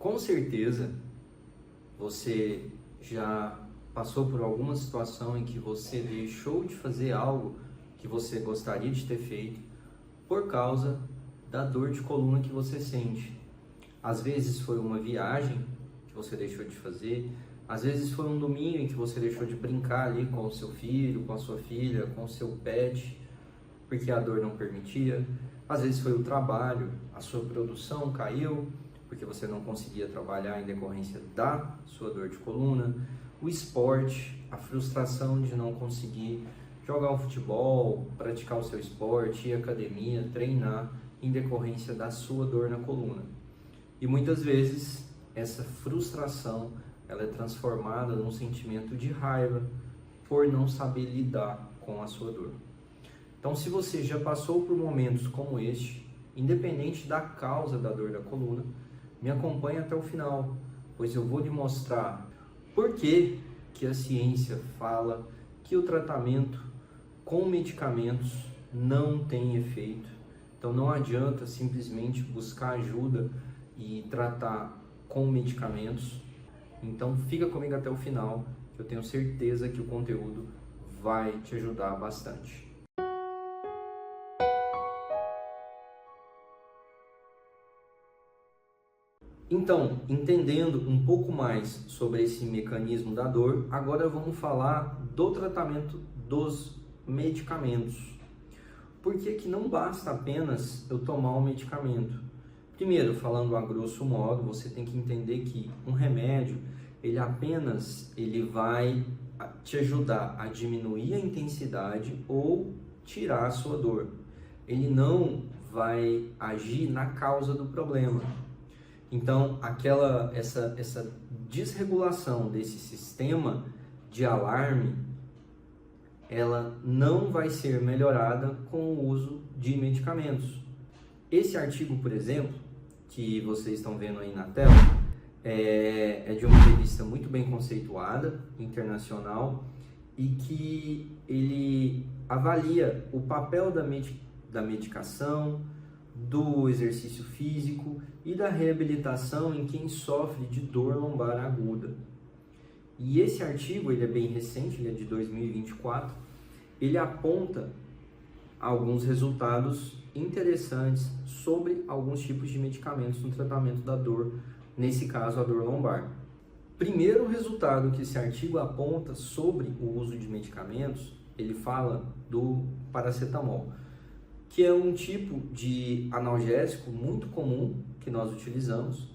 Com certeza, você já passou por alguma situação em que você deixou de fazer algo que você gostaria de ter feito por causa da dor de coluna que você sente. Às vezes foi uma viagem que você deixou de fazer, às vezes foi um domingo em que você deixou de brincar ali com o seu filho, com a sua filha, com o seu pet, porque a dor não permitia. Às vezes foi o trabalho, a sua produção caiu, porque você não conseguia trabalhar em decorrência da sua dor de coluna. O esporte, a frustração de não conseguir jogar um futebol, praticar o seu esporte, ir à academia, treinar em decorrência da sua dor na coluna. E muitas vezes essa frustração ela é transformada num sentimento de raiva por não saber lidar com a sua dor. Então, se você já passou por momentos como este, independente da causa da dor da coluna, me acompanhe até o final, pois eu vou lhe mostrar por que a ciência fala que o tratamento com medicamentos não tem efeito. Então não adianta simplesmente buscar ajuda e tratar com medicamentos. Então fica comigo até o final, que eu tenho certeza que o conteúdo vai te ajudar bastante. Então, entendendo um pouco mais sobre esse mecanismo da dor, agora vamos falar do tratamento dos medicamentos. Por que não basta apenas eu tomar um medicamento? Primeiro, falando a grosso modo, você tem que entender que um remédio, ele vai te ajudar a diminuir a intensidade ou tirar a sua dor. Ele não vai agir na causa do problema. Então, essa desregulação desse sistema de alarme, ela não vai ser melhorada com o uso de medicamentos. Esse artigo, por exemplo, que vocês estão vendo aí na tela, é de uma revista muito bem conceituada, internacional, e que ele avalia o papel da medicação, do exercício físico e da reabilitação em quem sofre de dor lombar aguda. E esse artigo, ele é bem recente, ele é de 2024, ele aponta alguns resultados interessantes sobre alguns tipos de medicamentos no tratamento da dor, nesse caso a dor lombar. Primeiro resultado que esse artigo aponta sobre o uso de medicamentos, ele fala do paracetamol, que é um tipo de analgésico muito comum que nós utilizamos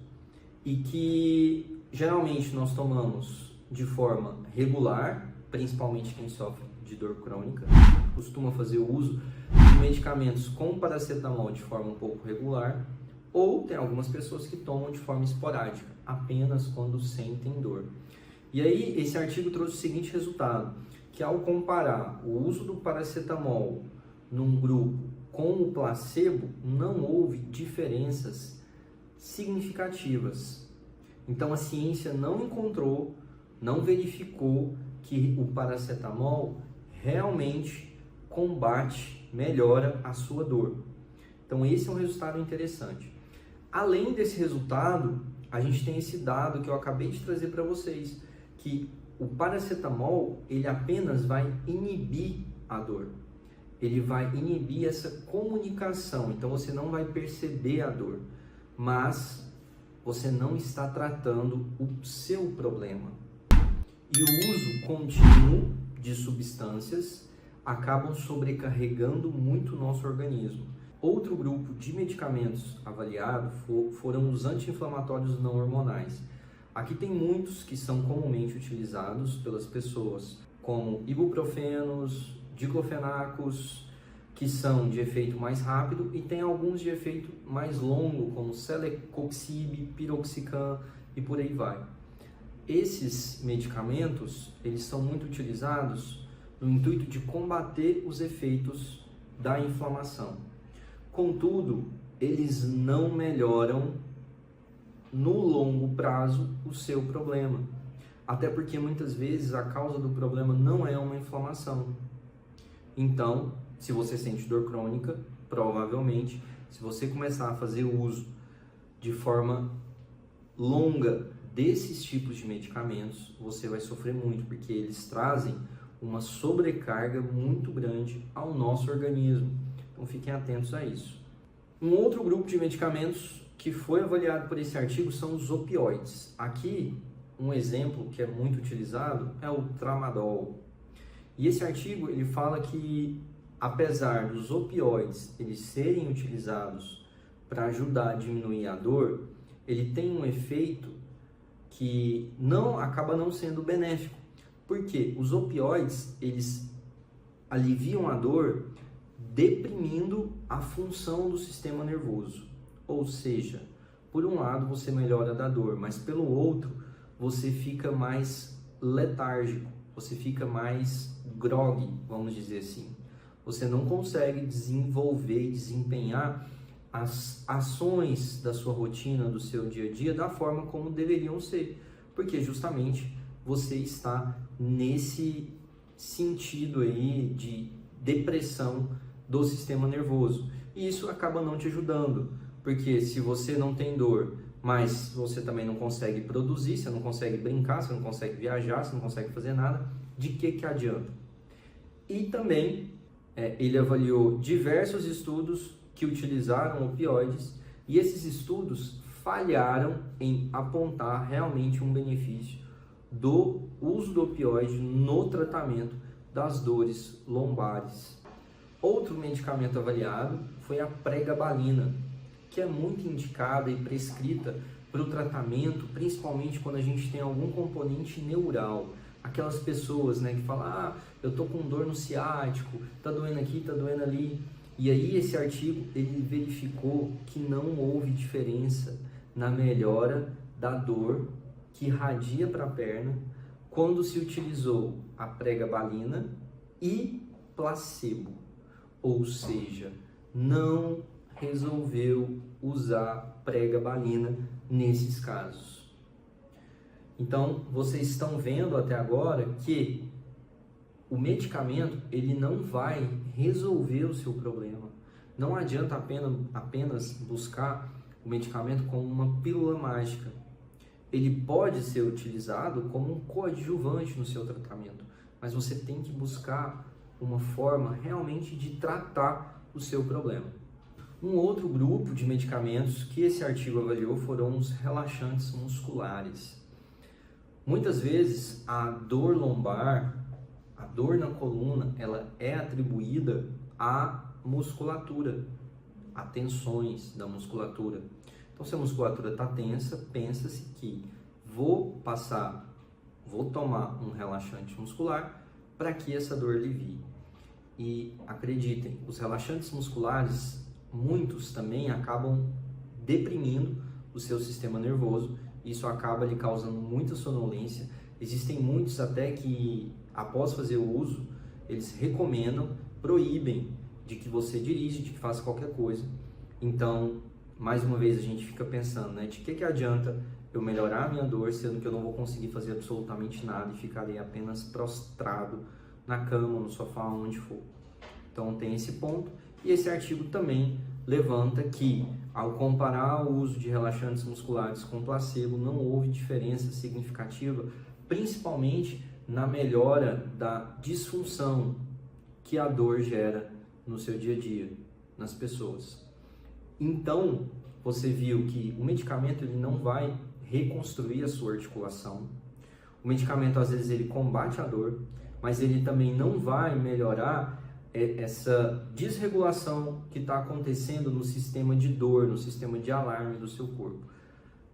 e que geralmente nós tomamos de forma regular, principalmente quem sofre de dor crônica, costuma fazer o uso de medicamentos com paracetamol de forma um pouco regular, ou tem algumas pessoas que tomam de forma esporádica, apenas quando sentem dor. E aí esse artigo trouxe o seguinte resultado, que ao comparar o uso do paracetamol num grupo com o placebo, não houve diferenças significativas. Então a ciência não verificou que o paracetamol realmente melhora a sua dor. Então esse é um resultado interessante. Além desse resultado, a gente tem esse dado que eu acabei de trazer para vocês, que o paracetamol, ele apenas vai inibir a dor. Ele vai inibir essa comunicação, então você não vai perceber a dor, mas você não está tratando o seu problema. E o uso contínuo de substâncias acabam sobrecarregando muito o nosso organismo. Outro grupo de medicamentos avaliado foram os anti-inflamatórios não hormonais. Aqui tem muitos que são comumente utilizados pelas pessoas, como ibuprofenos, diclofenacos, que são de efeito mais rápido, e tem alguns de efeito mais longo, como celecoxib, piroxicam e por aí vai. Esses medicamentos, eles são muito utilizados no intuito de combater os efeitos da inflamação. Contudo, eles não melhoram no longo prazo o seu problema. Até porque muitas vezes a causa do problema não é uma inflamação. Então, se você sente dor crônica, provavelmente, se você começar a fazer uso de forma longa desses tipos de medicamentos, você vai sofrer muito, porque eles trazem uma sobrecarga muito grande ao nosso organismo. Então fiquem atentos a isso. Um outro grupo de medicamentos que foi avaliado por esse artigo são os opioides. Aqui, um exemplo que é muito utilizado é o tramadol. E esse artigo ele fala que, apesar dos opioides eles serem utilizados para ajudar a diminuir a dor, ele tem um efeito que acaba não sendo benéfico. Porque os opioides eles aliviam a dor deprimindo a função do sistema nervoso. Ou seja, por um lado você melhora da dor, mas pelo outro você fica mais letárgico, você fica mais grogue, vamos dizer assim. Você não consegue desenvolver e desempenhar as ações da sua rotina, do seu dia a dia, da forma como deveriam ser, porque justamente você está nesse sentido aí de depressão do sistema nervoso. E isso acaba não te ajudando, porque se você não tem dor, mas você também não consegue produzir, você não consegue brincar, você não consegue viajar, você não consegue fazer nada, de que adianta? E também ele avaliou diversos estudos que utilizaram opioides e esses estudos falharam em apontar realmente um benefício do uso do opioide no tratamento das dores lombares. Outro medicamento avaliado foi a pregabalina, que é muito indicada e prescrita para o tratamento, principalmente quando a gente tem algum componente neural. Aquelas pessoas, que falam, eu tô com dor no ciático, tá doendo aqui, tá doendo ali. E aí esse artigo, ele verificou que não houve diferença na melhora da dor que irradia para a perna quando se utilizou a pregabalina e placebo. Ou seja, não resolveu usar pregabalina nesses casos. Então, vocês estão vendo até agora que o medicamento ele não vai resolver o seu problema. Não adianta apenas buscar o medicamento como uma pílula mágica. Ele pode ser utilizado como um coadjuvante no seu tratamento, mas você tem que buscar uma forma realmente de tratar o seu problema. Um outro grupo de medicamentos que esse artigo avaliou foram os relaxantes musculares. Muitas vezes a dor lombar, a dor na coluna, ela é atribuída à musculatura, a tensões da musculatura. Então, se a musculatura está tensa, pensa-se que vou tomar um relaxante muscular para que essa dor alivie. E acreditem, os relaxantes musculares, muitos também acabam deprimindo o seu sistema nervoso. Isso acaba lhe causando muita sonolência. Existem muitos até que, após fazer o uso, eles recomendam, proíbem de que você dirija, de que faça qualquer coisa. Então, mais uma vez, a gente fica pensando, de que adianta eu melhorar a minha dor, sendo que eu não vou conseguir fazer absolutamente nada e ficarei apenas prostrado na cama, no sofá, onde for. Então, tem esse ponto. E esse artigo também levanta que, ao comparar o uso de relaxantes musculares com placebo, não houve diferença significativa, principalmente na melhora da disfunção que a dor gera no seu dia a dia, nas pessoas. Então, você viu que o medicamento ele não vai reconstruir a sua articulação. O medicamento, às vezes, ele combate a dor, mas ele também não vai melhorar essa desregulação que está acontecendo no sistema de dor, no sistema de alarme do seu corpo.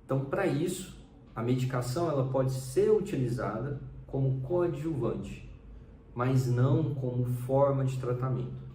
Então, para isso, a medicação ela pode ser utilizada como coadjuvante, mas não como forma de tratamento.